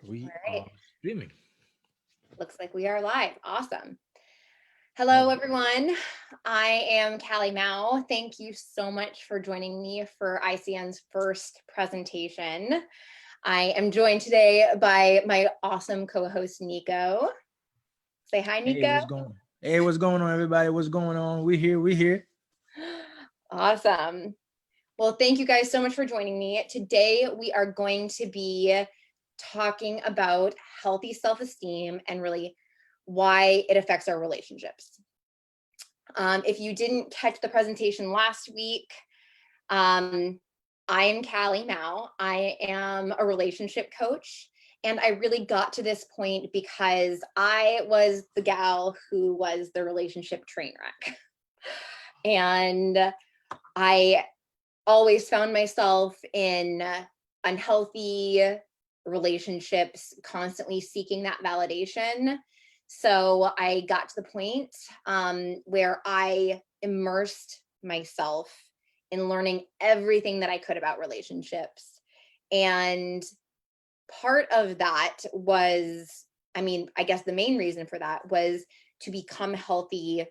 We All are right. streaming. Looks like we are live. Awesome. Hello, everyone. I am Callie Mao. Thank you so much for joining me for ICN's first presentation. I am joined today by my awesome co-host, Nico. Say hi, Hey, Nico. what's going on? Hey, what's going on, everybody? What's going on? We here. We here. Awesome. Well, thank you guys so much for joining me. Today, we are going to be talking about healthy self-esteem and really why it affects our relationships. If you didn't catch the presentation last week, I am Callie Mao. I am a relationship coach. And I really got to this point because I was the gal who was the relationship train wreck. And I always found myself in unhealthy relationships, constantly seeking that validation. So I got to the point where I immersed myself in learning everything that I could about relationships. And part of that was, I guess the main reason for that was to become healthy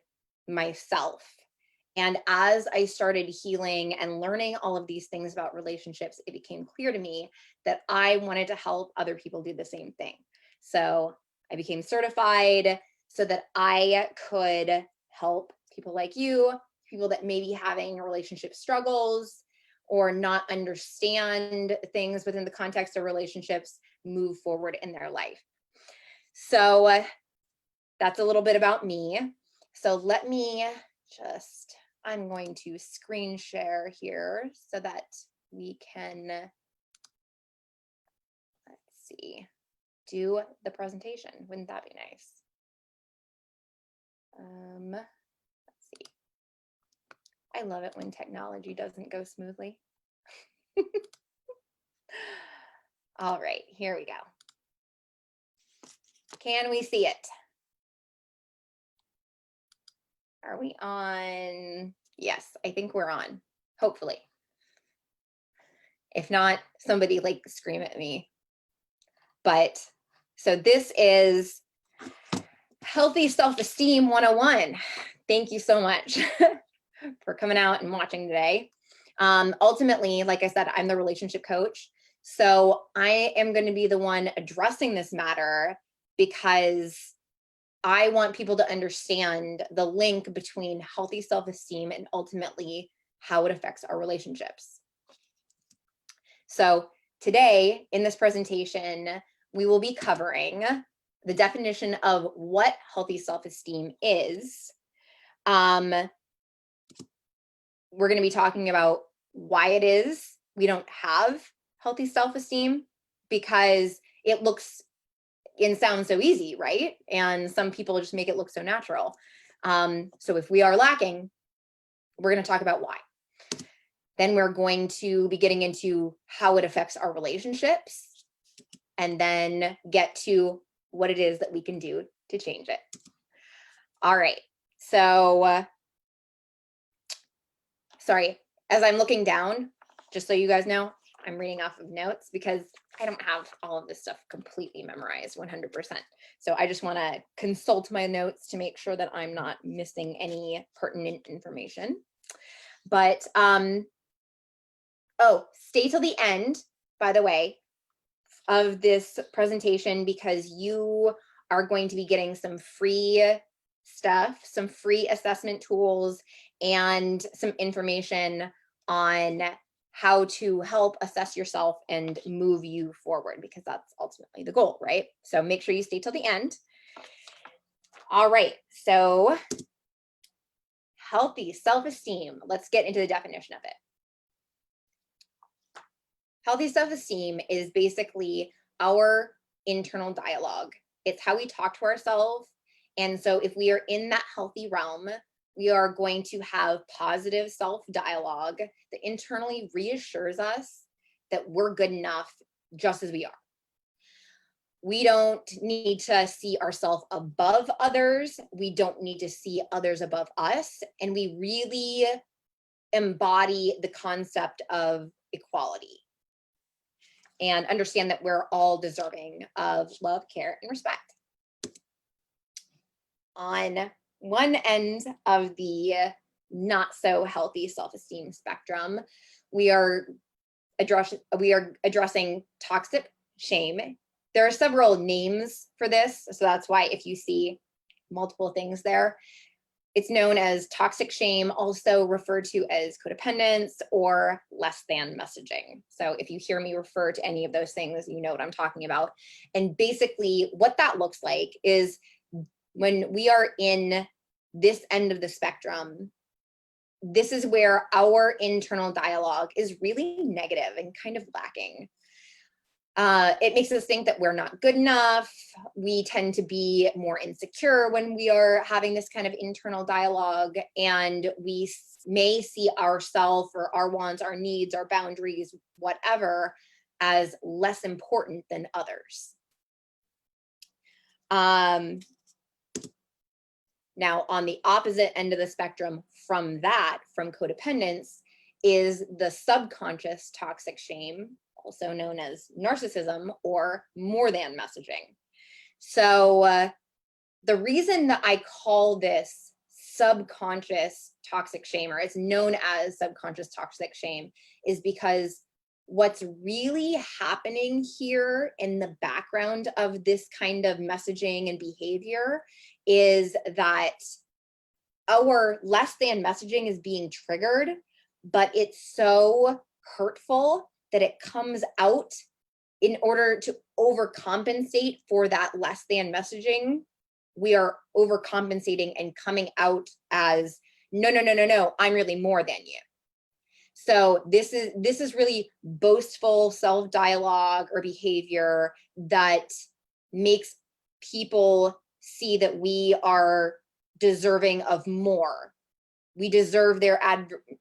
myself. And as I started healing and learning all of these things about relationships, it became clear to me that I wanted to help other people do the same thing. So I became certified so that I could help people like you, people that may be having relationship struggles or not understand things within the context of relationships, move forward in their life. So that's a little bit about me. So let me just, I'm going to screen share here so that we can, let's see, do the presentation. Wouldn't that be nice? Let's see. I love it when technology doesn't go smoothly. All right, here we go. Can we see it? Are we on? Yes, I think we're on, hopefully. If not, somebody like scream at me. But so this is Healthy Self-Esteem 101. Thank you so much for coming out and watching today. Ultimately, like I said, I'm the relationship coach. So I am going to be the one addressing this matter because I want people to understand the link between healthy self-esteem and ultimately how it affects our relationships. So today in this presentation, we will be covering the definition of what healthy self-esteem is. We're going to be talking about why it is we don't have healthy self-esteem, because it looks and sounds so easy, right? And some people just make it look so natural. So if we are lacking, we're going to talk about why. Then we're going to be getting into how it affects our relationships, and then get to what it is that we can do to change it. All right. So, sorry, as I'm looking down, just so you guys know, I'm reading off of notes because I don't have all of this stuff completely memorized 100%. So I just want to consult my notes to make sure that I'm not missing any pertinent information. But, oh, stay till the end, by the way, of this presentation, because you are going to be getting some free stuff, some free assessment tools, and some information on how to help assess yourself and move you forward, because that's ultimately the goal, right? So make sure you stay till the end. All right, so healthy self-esteem. Let's get into the definition of it. Healthy self-esteem is basically our internal dialogue. It's how we talk to ourselves. And so if we are in that healthy realm, we are going to have positive self-dialogue that internally reassures us that we're good enough just as we are. We don't need to see ourselves above others. We don't need to see others above us. And we really embody the concept of equality. and understand that we're all deserving of love, care, and respect. On one end of the not so healthy self-esteem spectrum, we are addressing toxic shame. There are several names for this, so that's why if you see multiple things there, it's known as toxic shame, also referred to as codependence or less than messaging. So if you hear me refer to any of those things, you know what I'm talking about. And basically what that looks like is when we are in this end of the spectrum, this is where our internal dialogue is really negative and kind of lacking. It makes us think that we're not good enough. We tend to be more insecure when we are having this kind of internal dialogue, and we may see ourselves or our wants, our needs, our boundaries, whatever, as less important than others. Now, on the opposite end of the spectrum from that, from codependence, is the subconscious toxic shame, also known as narcissism or more than messaging. So the reason that I call this subconscious toxic shame, or it's known as subconscious toxic shame, is because what's really happening here in the background of this kind of messaging and behavior is that our less than messaging is being triggered, but it's so hurtful that it comes out in order to overcompensate for that less than messaging. We are overcompensating and coming out as, no, I'm really more than you. So this is really boastful self-dialogue or behavior that makes people see that we are deserving of more. We deserve their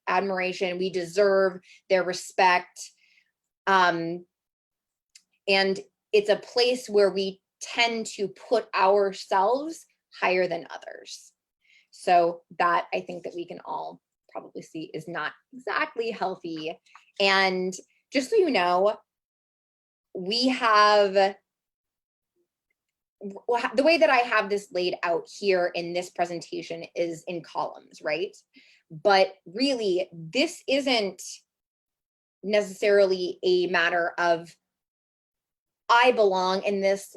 admiration. We deserve their respect. And it's a place where we tend to put ourselves higher than others. So that I think that we can all probably see is not exactly healthy. And just so you know, we have, the way that I have this laid out here in this presentation is in columns, right? But really, this isn't necessarily a matter of I belong in this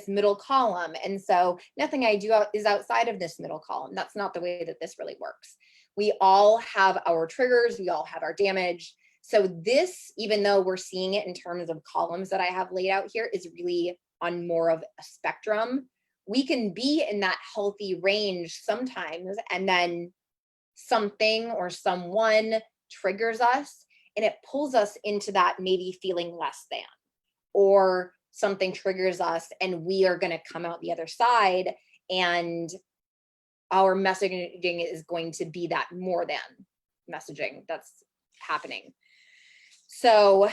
middle column, and so nothing I do is outside of this middle column. That's not the way that this really works. We all have our triggers, we all have our damage. So this, even though we're seeing it in terms of columns that I have laid out here, is really on more of a spectrum. We can be in that healthy range sometimes, and then something or someone triggers us and it pulls us into that maybe feeling less than, or something triggers us and we are going to come out the other side and our messaging is going to be that more than messaging that's happening. So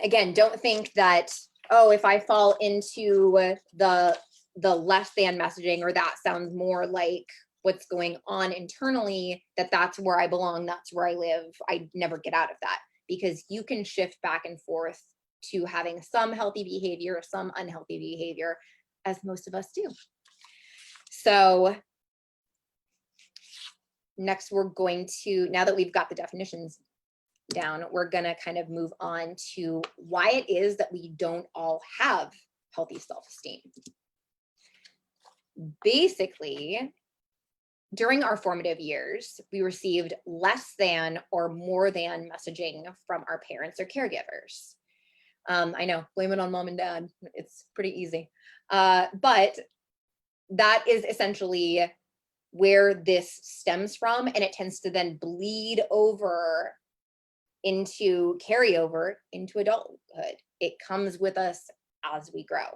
again, don't think that, oh, if I fall into the less than messaging, or that sounds more like what's going on internally, that's where I belong, that's where I live. I never get out of that, because you can shift back and forth to having some healthy behavior, some unhealthy behavior, as most of us do. So next we're going to, now that we've got the definitions down, we're going to kind of move on to why it is that we don't all have healthy self-esteem. Basically, during our formative years, we received less than or more than messaging from our parents or caregivers. I know, blame it on mom and dad. It's pretty easy. But that is essentially where this stems from, and it tends to then bleed over into carryover into adulthood. It comes with us as we grow.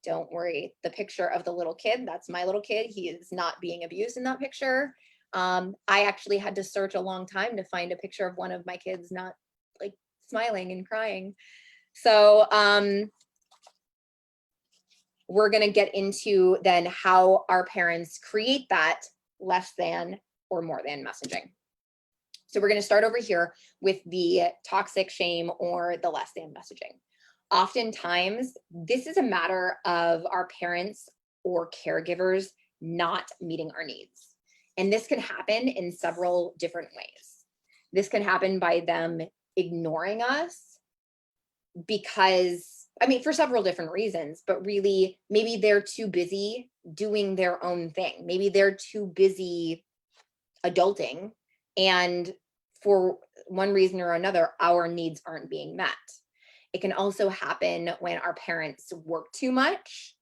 Don't worry, the picture of the little kid, that's my little kid. He is not being abused in that picture. I actually had to search a long time to find a picture of one of my kids not like smiling and crying. So we're going to get into then how our parents create that less than or more than messaging. So we're going to start over here with the toxic shame or the less than messaging. Oftentimes, this is a matter of our parents or caregivers not meeting our needs. And this can happen in several different ways. This can happen by them ignoring us because, I mean, for several different reasons, but really, maybe they're too busy doing their own thing. Maybe they're too busy adulting, and for one reason or another, our needs aren't being met. It can also happen when our parents work too much.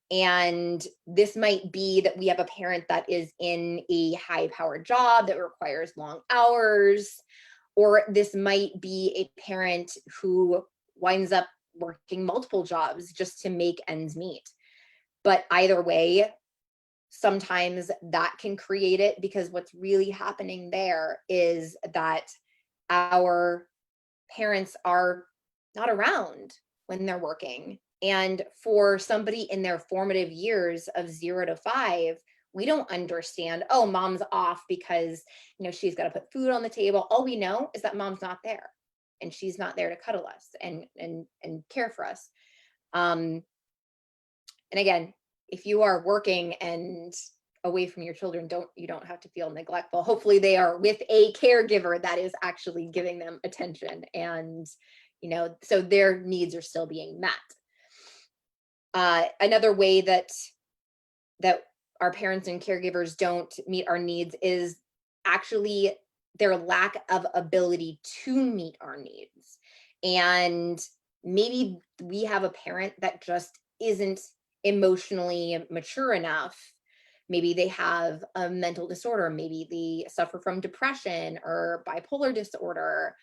And this might be that we have a parent that is in a high-powered job that requires long hours, or this might be a parent who winds up working multiple jobs just to make ends meet. But either way, sometimes that can create it, because what's really happening there is that our parents are not around when they're working. And for somebody in their formative years of 0 to 5, we don't understand, oh, mom's off because, she's got to put food on the table. All we know is that mom's not there, and she's not there to cuddle us and care for us. And again, if you are working and away from your children, you don't have to feel neglectful. Hopefully they are with a caregiver that is actually giving them attention, and so their needs are still being met. Another way that our parents and caregivers don't meet our needs is actually their lack of ability to meet our needs. And maybe we have a parent that just isn't emotionally mature enough. Maybe they have a mental disorder. Maybe they suffer from depression or bipolar disorder.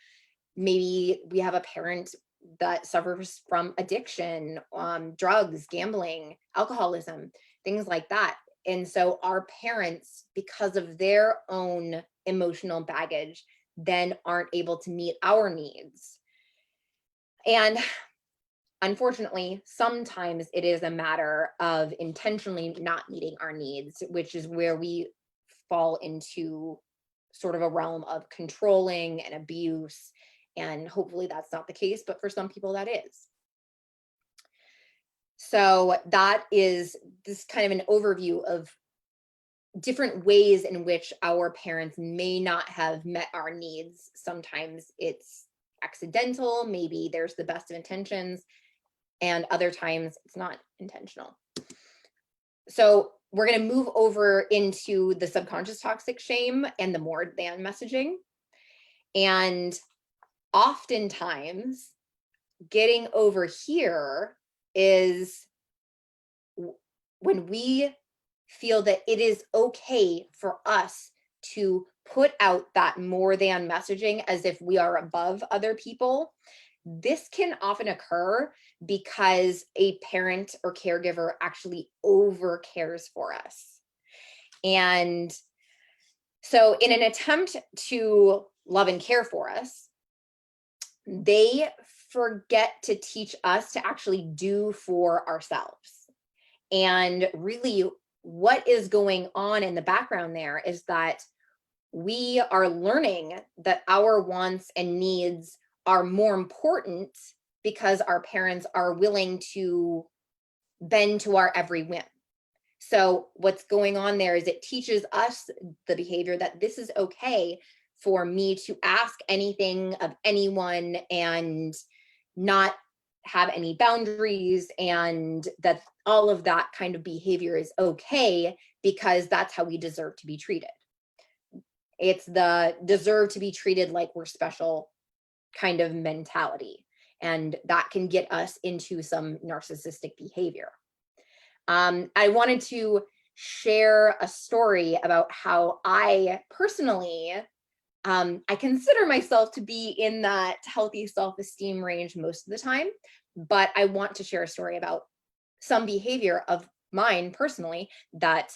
Maybe we have a parent that suffers from addiction, drugs, gambling, alcoholism, things like that. And so our parents, because of their own emotional baggage, then aren't able to meet our needs. And unfortunately, sometimes it is a matter of intentionally not meeting our needs, which is where we fall into sort of a realm of controlling and abuse. And hopefully that's not the case, but for some people that is. So that is this kind of an overview of different ways in which our parents may not have met our needs. Sometimes it's accidental, maybe there's the best of intentions, and other times it's not intentional. So we're going to move over into the subconscious toxic shame and the more than messaging. And oftentimes getting over here is when we feel that it is okay for us to put out that more than messaging as if we are above other people. This can often occur because a parent or caregiver actually over cares for us. And so in an attempt to love and care for us, they forget to teach us to actually do for ourselves. And really, what is going on in the background there is that we are learning that our wants and needs are more important because our parents are willing to bend to our every whim. So what's going on there is it teaches us the behavior that this is okay for me to ask anything of anyone and not have any boundaries, and that all of that kind of behavior is okay because that's how we deserve to be treated. It's the deserve to be treated like we're special kind of mentality, and that can get us into some narcissistic behavior. I wanted to share a story about how I personally, I consider myself to be in that healthy self-esteem range most of the time, but I want to share a story about some behavior of mine personally that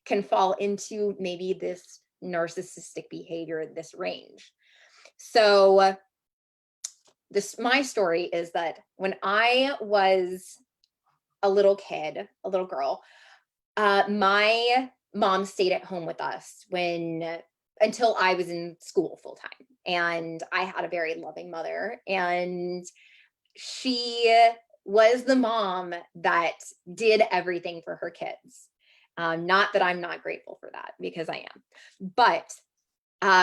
can fall into maybe this narcissistic behavior, this range. So my story is that when I was a little kid, a little girl, my mom stayed at home with us when until I was in school full time. And I had a very loving mother, and she was the mom that did everything for her kids. Not that I'm not grateful for that, because I am. But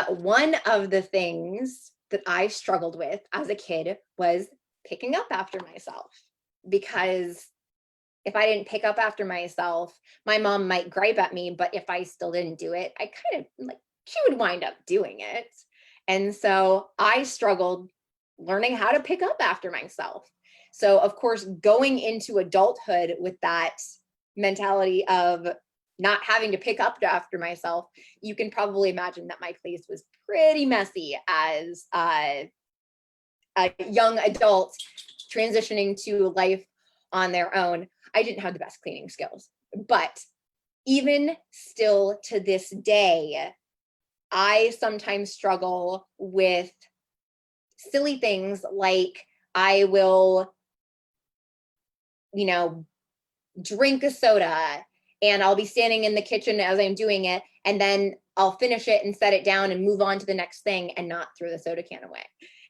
one of the things that I struggled with as a kid was picking up after myself, because if I didn't pick up after myself, my mom might gripe at me, but if I still didn't do it, I kind of like, she would wind up doing it. And so I struggled learning how to pick up after myself. So, of course, going into adulthood with that mentality of not having to pick up after myself, you can probably imagine that my place was pretty messy as a young adult transitioning to life on their own. I didn't have the best cleaning skills, but even still to this day, I sometimes struggle with silly things like I will, drink a soda and I'll be standing in the kitchen as I'm doing it, and then I'll finish it and set it down and move on to the next thing and not throw the soda can away.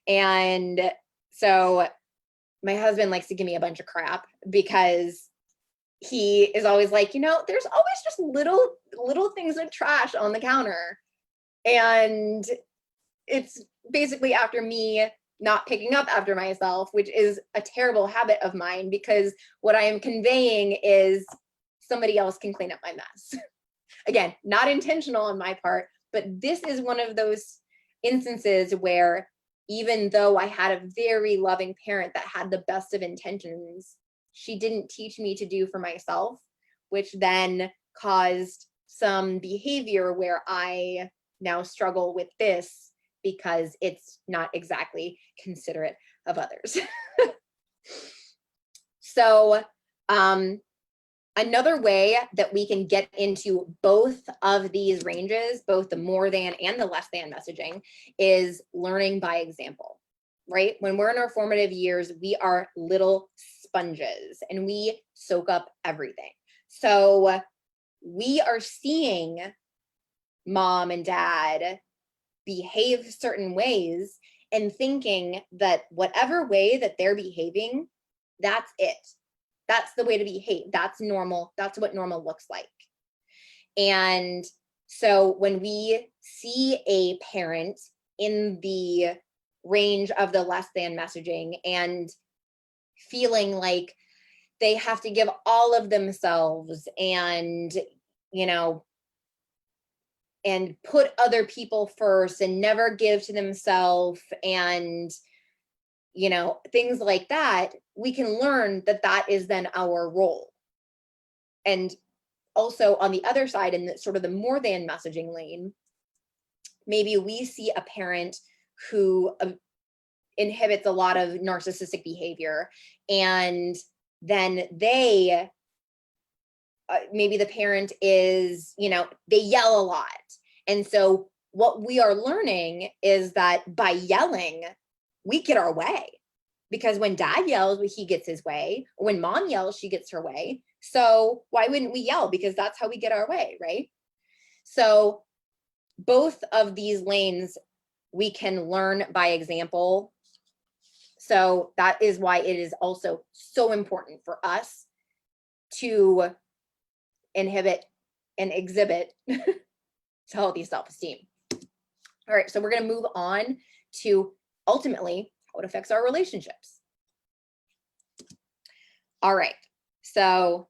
And so my husband likes to give me a bunch of crap because he is always like, there's always just little things of trash on the counter. And it's basically after me not picking up after myself, which is a terrible habit of mine, because what I am conveying is somebody else can clean up my mess. Again, not intentional on my part, but this is one of those instances where even though I had a very loving parent that had the best of intentions, she didn't teach me to do for myself, which then caused some behavior where I now struggle with this because it's not exactly considerate of others. So another way that we can get into both of these ranges, both the more than and the less than messaging, is learning by example, right? When we're in our formative years, we are little sponges and we soak up everything. So we are seeing mom and dad behave certain ways and thinking that whatever way that they're behaving, that's it. That's the way to behave. That's normal. That's what normal looks like. And so when we see a parent in the range of the less than messaging and feeling like they have to give all of themselves and, and put other people first and never give to themselves and, things like that, we can learn that that is then our role. And also on the other side, in the sort of the more than messaging lane, maybe we see a parent who inhibits a lot of narcissistic behavior, and then they maybe the parent is, they yell a lot. And so what we are learning is that by yelling, we get our way. Because when dad yells, he gets his way. Or when mom yells, she gets her way. So why wouldn't we yell? Because that's how we get our way, right? So both of these lanes, we can learn by example. So that is why it is also so important for us to inhibit and exhibit healthy self-esteem. All right, so we're going to move on to ultimately how it affects our relationships. All right, so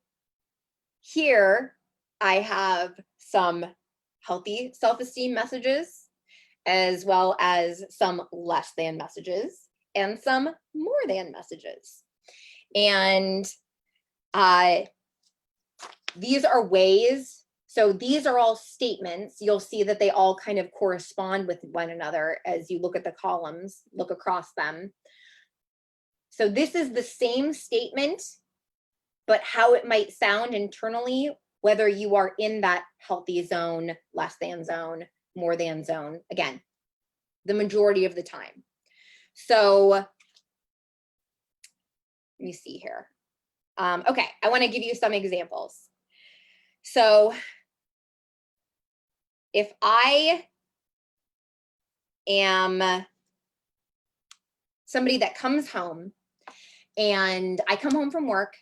here I have some healthy self-esteem messages, as well as some less than messages and some more than messages. And these are ways, so these are all statements. You'll see that they all kind of correspond with one another as you look at the columns, look across them. So this is the same statement, but how it might sound internally, whether you are in that healthy zone, less than zone, more than zone, again, the majority of the time. So let me see here. Okay, I want to give you some examples. So if I am somebody that comes home, and I come home from work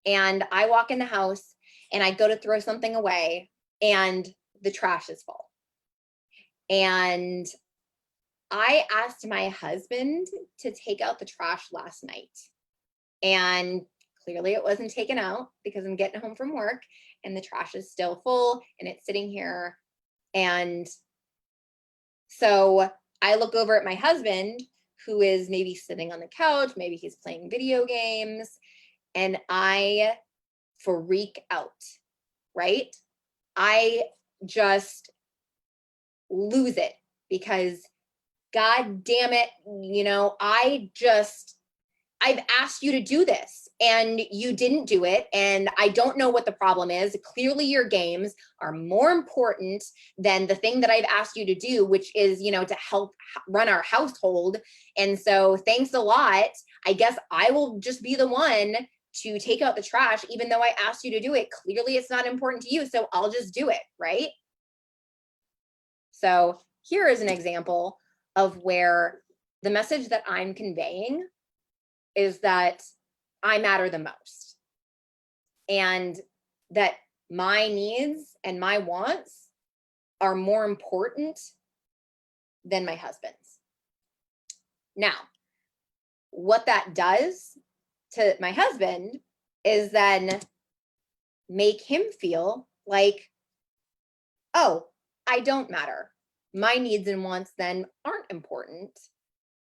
and I walk in the house and I go to throw something away and the trash is full. And I asked my husband to take out the trash last night. And clearly it wasn't taken out because I'm getting home from work and the trash is still full and it's sitting here. And so I look over at my husband, who is maybe sitting on the couch, maybe he's playing video games, and I freak out, right? I just lose it because, God damn it, I've asked you to do this and you didn't do it. And I don't know what the problem is. Clearly your games are more important than the thing that I've asked you to do, which is, to help run our household. And so thanks a lot. I guess I will just be the one to take out the trash, even though I asked you to do it. Clearly it's not important to you. So I'll just do it, right? So here is an example of where the message that I'm conveying is that I matter the most, and that my needs and my wants are more important than my husband's. Now, what that does to my husband is then make him feel like, oh, I don't matter. My needs and wants then aren't important.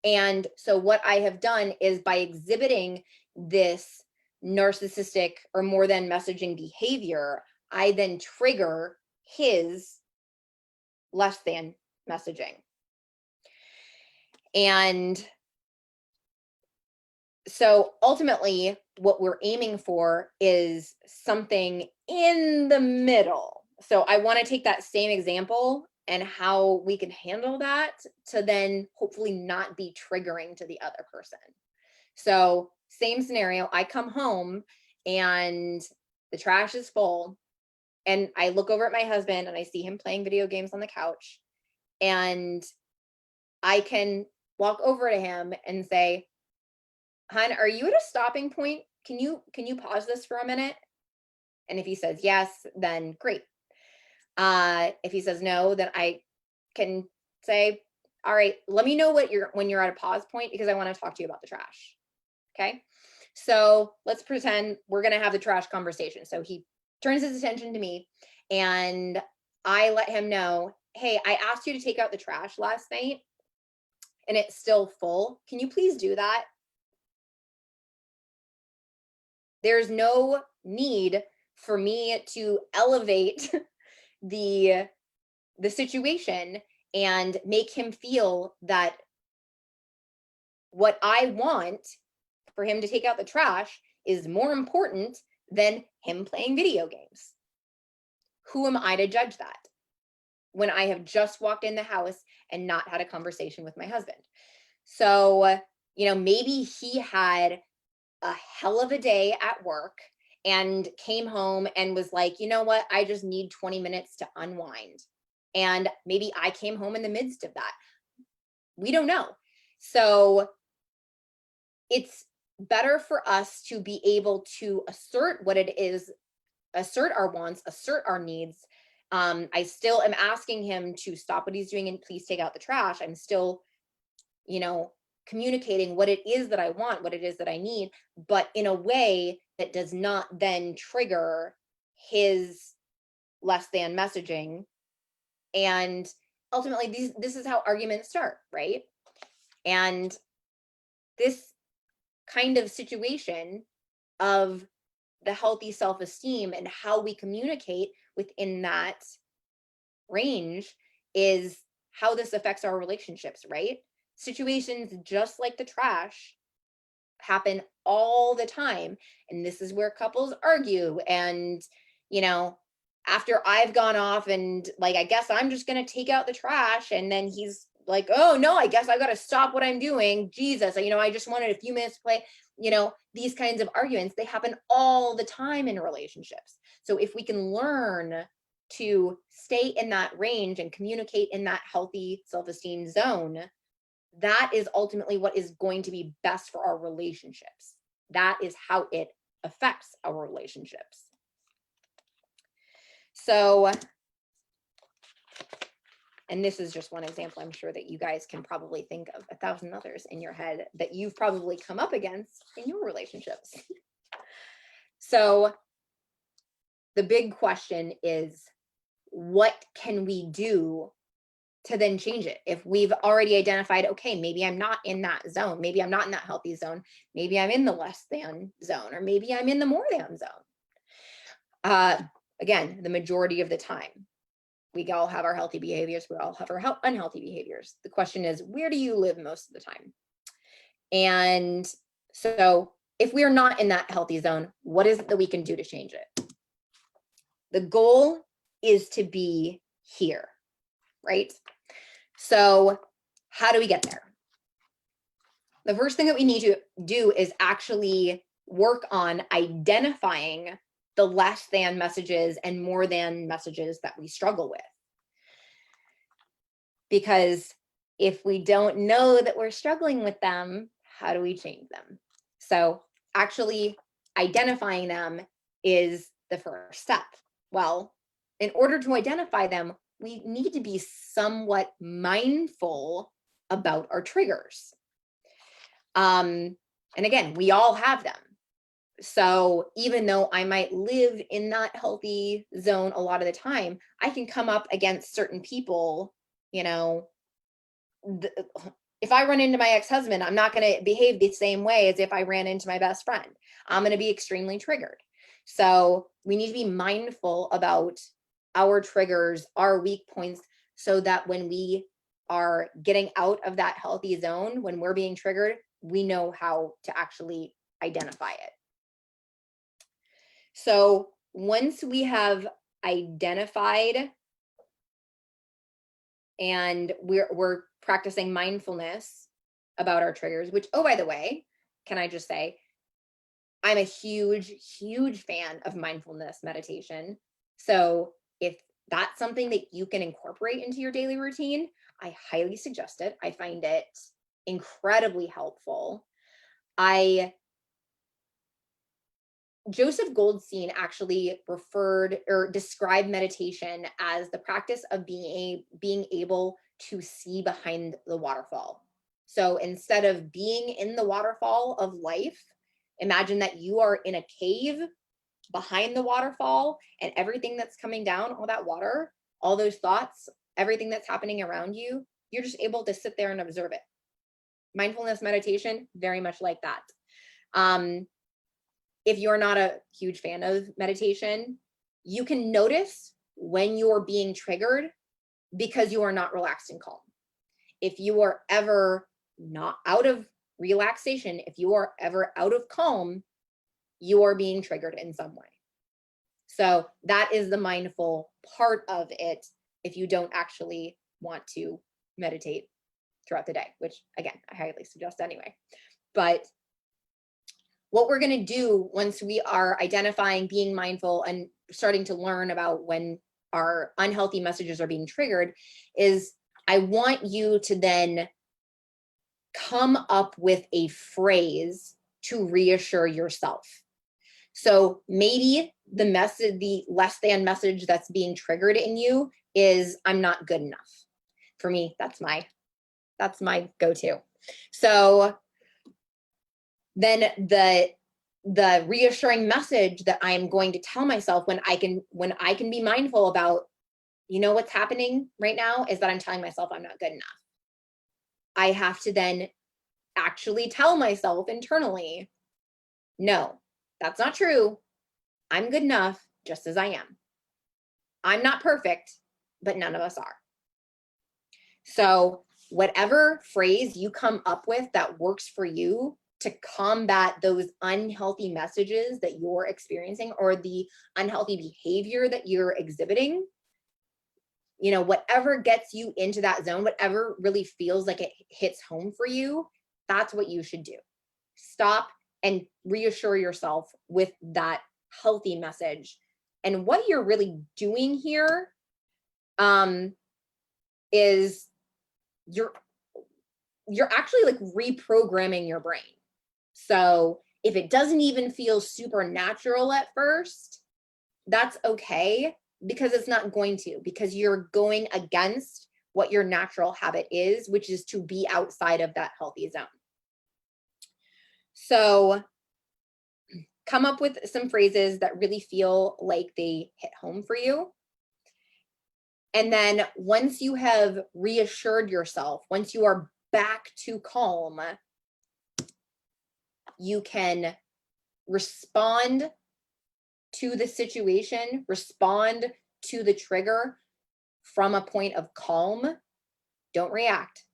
And so what I have done is, by exhibiting this narcissistic or more than messaging behavior, I then trigger his less than messaging. And so ultimately what we're aiming for is something in the middle. So I want to take that same example and how we can handle that to then hopefully not be triggering to the other person. So same scenario, I come home and the trash is full, and I look over at my husband and I see him playing video games on the couch, and I can walk over to him and say, "Hun, are you at a stopping point? Can you pause this for a minute?" And if he says yes, then great. If he says no, then I can say, all right, let me know when you're at a pause point, because I want to talk to you about the trash. Okay. So let's pretend we're going to have the trash conversation. So he turns his attention to me and I let him know, hey, I asked you to take out the trash last night and it's still full. Can you please do that? There's no need for me to elevate the situation and make him feel that what I want for him to take out the trash is more important than him playing video games. Who am I to judge that when I have just walked in the house and not had a conversation with my husband? So, maybe he had a hell of a day at work and came home and was like, you know what, I just need 20 minutes to unwind. And maybe I came home in the midst of that. We don't know. So it's better for us to be able to assert what it is, assert our wants, assert our needs. I still am asking him to stop what he's doing and please take out the trash. I'm still, communicating what it is that I want, what it is that I need, but in a way that does not then trigger his less than messaging. And ultimately, this is how arguments start, right? And this kind of situation of the healthy self-esteem and how we communicate within that range is how this affects our relationships, right? Situations just like the trash happen all the time. And this is where couples argue. And, after I've gone off and like, I guess I'm just going to take out the trash. And then he's like, oh no, I guess I got to stop what I'm doing. Jesus, I just wanted a few minutes to play. These kinds of arguments, they happen all the time in relationships. So if we can learn to stay in that range and communicate in that healthy self-esteem zone, that is ultimately what is going to be best for our relationships. That is how it affects our relationships. So, and this is just one example. I'm sure that you guys can probably think of 1,000 others in your head that you've probably come up against in your relationships. So the big question is, what can we do to then change it? If we've already identified, okay, maybe I'm not in that zone, maybe I'm not in that healthy zone, maybe I'm in the less than zone, or maybe I'm in the more than zone. Again, the majority of the time, we all have our healthy behaviors, we all have our unhealthy behaviors. The question is, where do you live most of the time? And so if we're not in that healthy zone, what is it that we can do to change it? The goal is to be here, right? So how do we get there? The first thing that we need to do is actually work on identifying the less than messages and more than messages that we struggle with. Because if we don't know that we're struggling with them, how do we change them? So actually identifying them is the first step. Well, in order to identify them, we need to be somewhat mindful about our triggers. And again, we all have them. So even though I might live in that healthy zone a lot of the time, I can come up against certain people, you know, if I run into my ex-husband, I'm not going to behave the same way as if I ran into my best friend. I'm going to be extremely triggered. So we need to be mindful about our triggers, our weak points, so that when we are getting out of that healthy zone, when we're being triggered, we know how to actually identify it. So once we have identified and we're practicing mindfulness about our triggers, which, oh, by the way, can I just say, I'm a huge, huge fan of mindfulness meditation. So if that's something that you can incorporate into your daily routine, I highly suggest it. I find it incredibly helpful. Joseph Goldstein actually referred or described meditation as the practice of being able to see behind the waterfall. So instead of being in the waterfall of life, imagine that you are in a cave behind the waterfall, and everything that's coming down, all that water, all those thoughts, everything that's happening around you, you're just able to sit there and observe it. Mindfulness meditation, very much like that. If you're not a huge fan of meditation, you can notice when you're being triggered because you are not relaxed and calm. If you are ever not out of relaxation, if you are ever out of calm, you are being triggered in some way. So that is the mindful part of it if you don't actually want to meditate throughout the day, which again, I highly suggest anyway. But what we're going to do once we are identifying, being mindful, and starting to learn about when our unhealthy messages are being triggered is I want you to then come up with a phrase to reassure yourself. So maybe the less than message that's being triggered in you is I'm not good enough. For me, that's my go-to. So then the reassuring message that I'm going to tell myself when I can be mindful about, you know, what's happening right now is that I'm telling myself I'm not good enough. I have to then actually tell myself internally, no, that's not true. I'm good enough just as I am. I'm not perfect, but none of us are. So whatever phrase you come up with that works for you to combat those unhealthy messages that you're experiencing or the unhealthy behavior that you're exhibiting, you know, whatever gets you into that zone, whatever really feels like it hits home for you, that's what you should do. Stop and reassure yourself with that healthy message And what you're really doing here is you're actually like reprogramming your brain. So if it doesn't even feel supernatural at first, that's okay, because it's not going to, because you're going against what your natural habit is, which is to be outside of that healthy zone. So come up with some phrases that really feel like they hit home for you. And then once you have reassured yourself, once you are back to calm, you can respond to the situation, respond to the trigger from a point of calm. Don't react.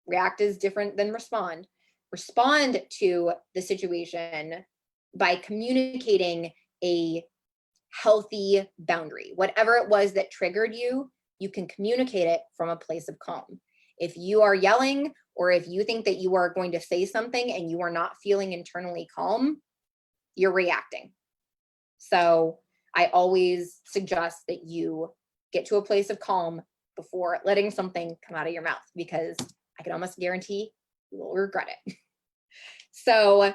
React is different than respond. Respond to the situation by communicating a healthy boundary. Whatever it was that triggered you, you can communicate it from a place of calm. If you are yelling, or if you think that you are going to say something and you are not feeling internally calm, you're reacting. So I always suggest that you get to a place of calm before letting something come out of your mouth, because I can almost guarantee you will regret it. So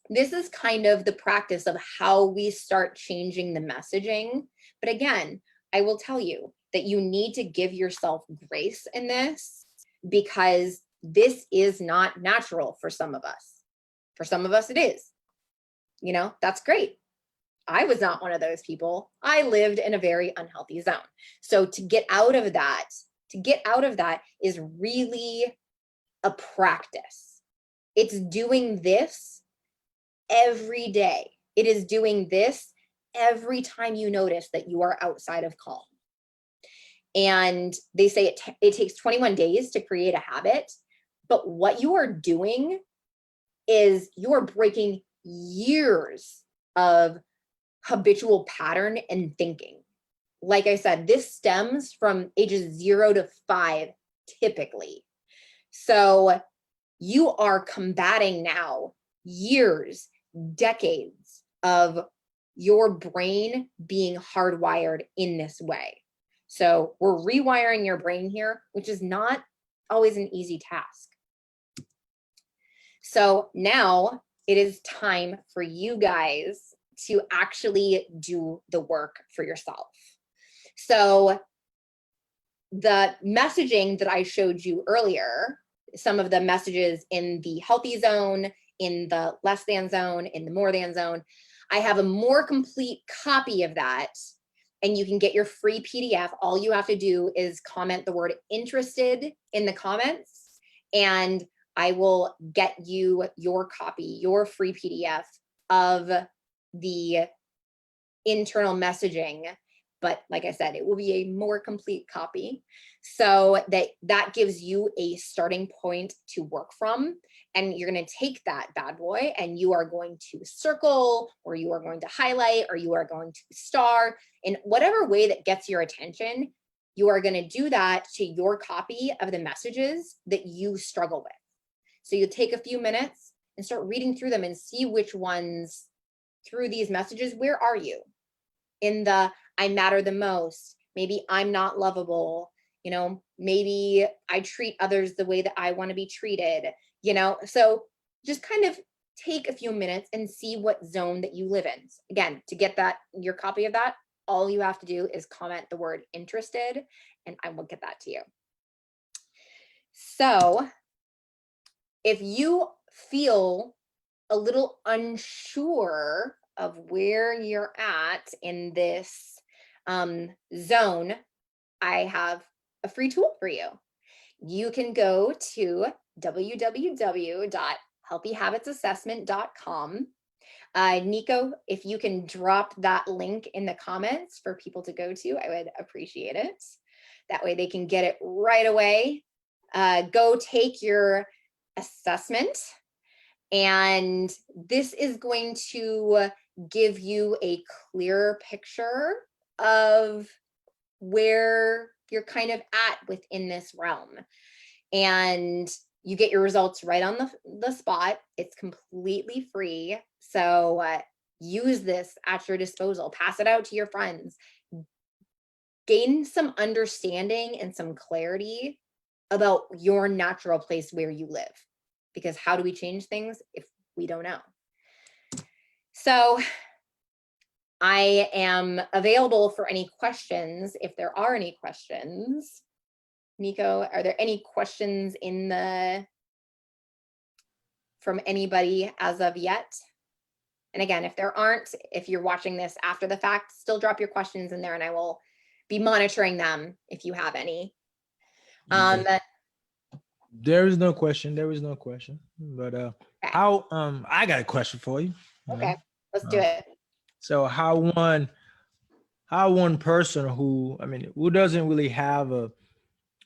this is kind of the practice of how we start changing the messaging. But again, I will tell you that you need to give yourself grace in this, because this is not natural for some of us. For some of us, it is. You know, that's great. I was not one of those people. I lived in a very unhealthy zone. So to get out of that is really a practice. It's doing this every day. It is doing this every time you notice that you are outside of calm. And they say it takes 21 days to create a habit, but what you are doing is you are breaking years of habitual pattern and thinking. Like I said, this stems from ages 0 to 5 typically. So you are combating now years, decades of your brain being hardwired in this way. So we're rewiring your brain here, which is not always an easy task. So now it is time for you guys to actually do the work for yourself. So the messaging that I showed you earlier, some of the messages in the healthy zone, in the less than zone, in the more than zone, I have a more complete copy of that, and you can get your free PDF. All you have to do is comment the word interested in the comments, and I will get you your copy, your free PDF of the internal messaging. But like I said, it will be a more complete copy, so that gives you a starting point to work from. And you're going to take that bad boy and you are going to circle, or you are going to highlight, or you are going to star, in whatever way that gets your attention. You are going to do that to your copy of the messages that you struggle with. So you take a few minutes and start reading through them and see which ones through these messages, where are you? In the I matter the most, maybe I'm not lovable, you know, maybe I treat others the way that I want to be treated, you know. So just kind of take a few minutes and see what zone that you live in. Again, to get that, your copy of that, all you have to do is comment the word interested, and I will get that to you. So if you feel a little unsure of where you're at in this zone, I have a free tool for you. You can go to www.healthyhabitsassessment.com. Nico, if you can drop that link in the comments for people to go to, I would appreciate it. That way they can get it right away. Go take your assessment, and this is going to give you a clearer picture of where you're kind of at within this realm. And you get your results right on the spot. It's completely free. So use this at your disposal, pass it out to your friends, gain some understanding and some clarity about your natural place where you live. Because how do we change things if we don't know? So I am available for any questions if there are any questions. Nico, are there any questions from anybody as of yet? And again, if there aren't, if you're watching this after the fact, still drop your questions in there and I will be monitoring them if you have any. There is no question. There is no question. But Okay. how I got a question for you. Okay, let's do it. So how one person who, I mean, who doesn't really have a,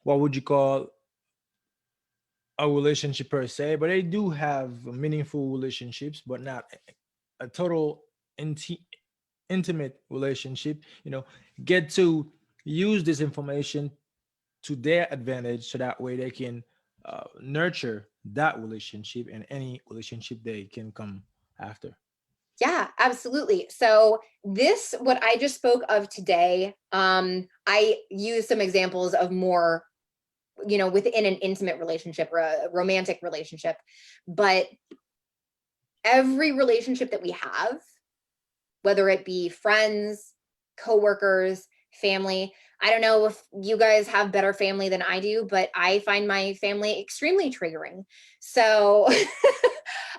what would you call, a relationship per se, but they do have meaningful relationships, but not a total intimate relationship, get to use this information to their advantage, so that way they can nurture that relationship and any relationship they can come after. Yeah, absolutely. So this, what I just spoke of today, I use some examples of more, within an intimate relationship or a romantic relationship, but every relationship that we have, whether it be friends, coworkers, family. I don't know if you guys have better family than I do, but I find my family extremely triggering. So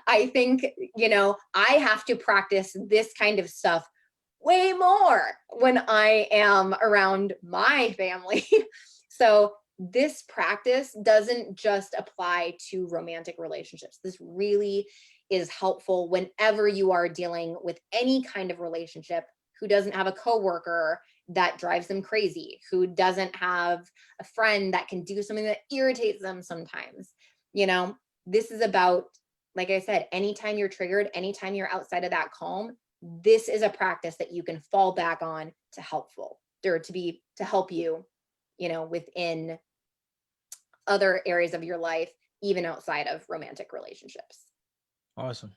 I think, I have to practice this kind of stuff way more when I am around my family. So this practice doesn't just apply to romantic relationships. This really is helpful whenever you are dealing with any kind of relationship. Who doesn't have a coworker that drives them crazy? Who doesn't have a friend that can do something that irritates them sometimes? This is about, like I said, anytime you're triggered, anytime you're outside of that calm, this is a practice that you can fall back on to help you, within other areas of your life, even outside of romantic relationships. Awesome.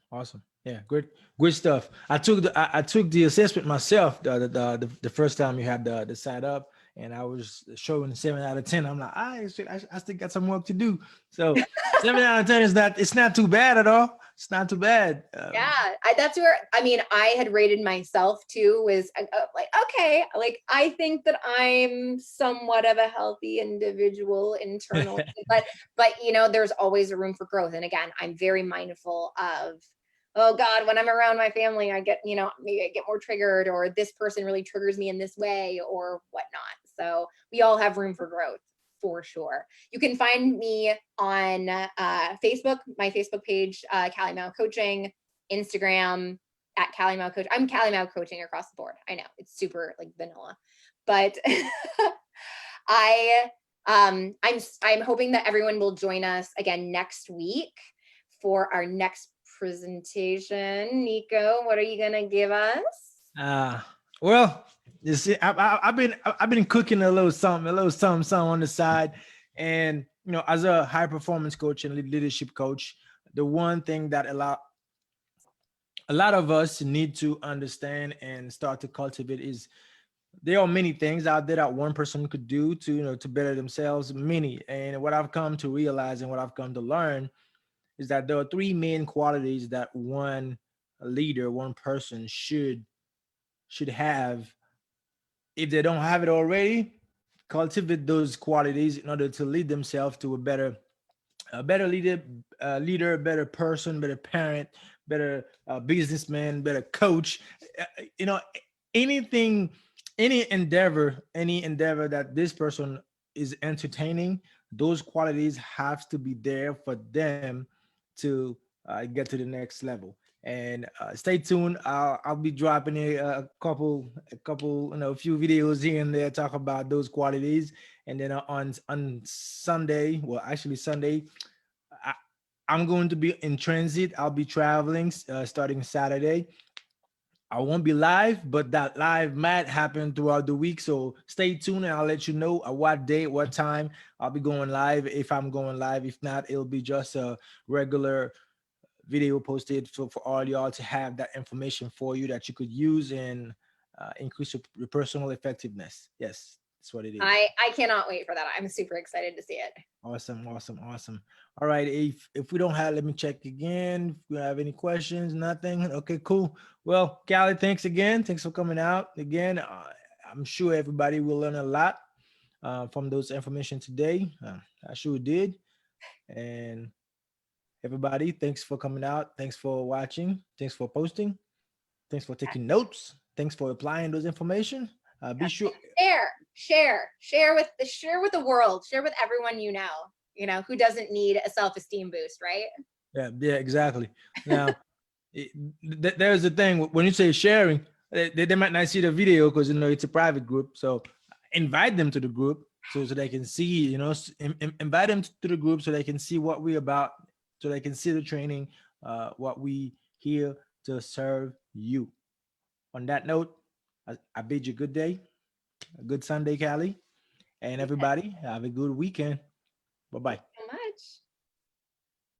Yeah, great stuff. I took the assessment myself the first time you had the side up, and I was showing 7 out of 10. I'm like, I still got some work to do. So 7 out of 10 it's not too bad at all. It's not too bad. Yeah, that's where, I had rated myself too, was like, okay, like I think that I'm somewhat of a healthy individual internally, but there's always a room for growth. And again, I'm very mindful of, oh God, when I'm around my family, I get, maybe I get more triggered, or this person really triggers me in this way or whatnot. So we all have room for growth, for sure. You can find me on Facebook, my Facebook page, Callie Mao Coaching, Instagram at Callie Mao Coach. I'm Callie Mao Coaching across the board. I know it's super like vanilla, but I'm hoping that everyone will join us again next week for our next presentation. Nico, what are you gonna give us? Well, you see, I've been cooking a little something on the side, and as a high performance coach and leadership coach, the one thing that a lot of us need to understand and start to cultivate is, there are many things out there that one person could do to to better themselves. Many, and what I've come to realize and what I've come to learn is that there are three main qualities that one leader, one person should have. If they don't have it already, cultivate those qualities in order to lead themselves to a better leader, better person, better parent, better businessman, better coach. You know, anything, any endeavor that this person is entertaining, those qualities have to be there for them to get to the next level. And stay tuned. I'll be dropping a couple, a few videos here and there talk about those qualities. And then on Sunday, well, actually Sunday, I, I'm going to be in transit. I'll be traveling starting Saturday. I won't be live, but that live might happen throughout the week. So stay tuned and I'll let you know at what date, what time I'll be going live. If I'm going live, if not, it'll be just a regular video posted for all y'all to have that information for you that you could use and increase your personal effectiveness. Yes, that's what it is. I cannot wait for that. I'm super excited to see it. Awesome, awesome, awesome. All right, if we don't have, let me check again. If we have any questions, nothing. Okay, cool. Well, Callie, thanks again. Thanks for coming out again. I'm sure everybody will learn a lot from those information today. I sure did. And everybody, thanks for coming out. Thanks for watching. Thanks for posting. Thanks for taking notes. Thanks for applying those information. Be sure. Share with the world. Share with everyone you know, who doesn't need a self-esteem boost, right? Yeah, exactly. Now, there's the thing when you say sharing, they might not see the video because you know it's a private group. So invite them to the group so they can see, you know, invite them to the group so they can see what we're about, so they can see the training, what we here to serve you. On that note, I bid you a good day, a good Sunday, Callie, and everybody have a good weekend. Bye bye.